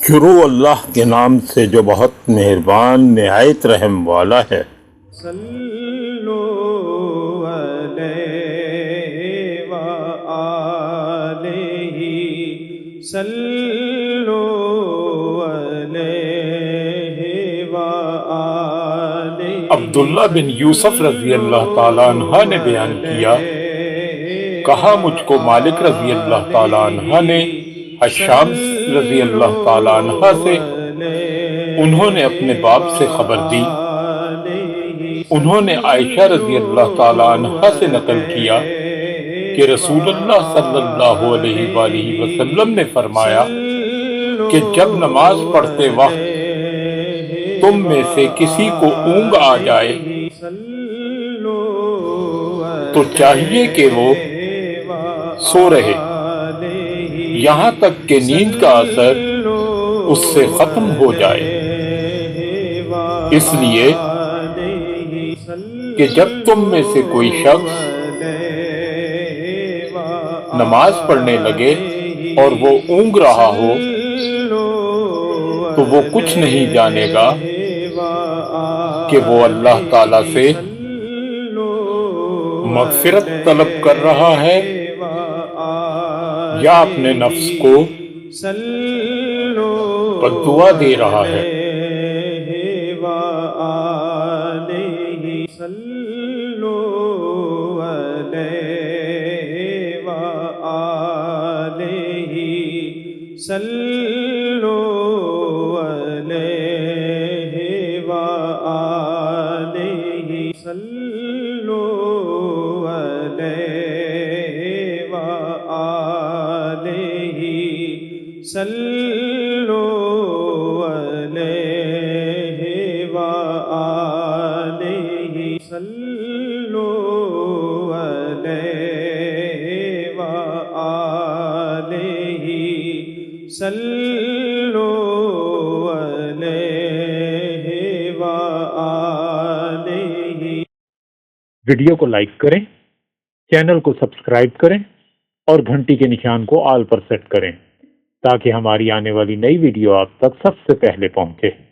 شروع اللہ کے نام سے جو بہت مہربان نہایت رحم والا ہے۔ صلو علیہ وآلہ صلو علیہ وآلہ۔ عبداللہ بن یوسف رضی اللہ تعالیٰ عنہ نے بیان کیا، کہا مجھ کو مالک رضی اللہ تعالیٰ عنہ نے حشام رضی اللہ تعالیٰ عنہ سے، انہوں نے اپنے باپ سے خبر دی، انہوں نے عائشہ رضی اللہ تعالیٰ عنہ سے نقل کیا کہ رسول اللہ صلی اللہ علیہ وآلہ وسلم نے فرمایا کہ جب نماز پڑھتے وقت تم میں سے کسی کو اونگ آ جائے تو چاہیے کہ وہ سو رہے یہاں تک کہ نیند کا اثر اس سے ختم ہو جائے، اس لیے کہ جب تم میں سے کوئی شخص نماز پڑھنے لگے اور وہ اونگ رہا ہو تو وہ کچھ نہیں جانے گا کہ وہ اللہ تعالیٰ سے مغفرت طلب کر رہا ہے یا اپنے نفس کو بددعا دے رہا ہے۔ صلو علیہ وآلہ صلو علیہ وآلہ صلو علیہ وآلہ۔ ویڈیو کو لائک کریں، چینل کو سبسکرائب کریں اور گھنٹی کے نشان کو آل پر سیٹ کریں تاکہ ہماری آنے والی نئی ویڈیو آپ تک سب سے پہلے پہنچے۔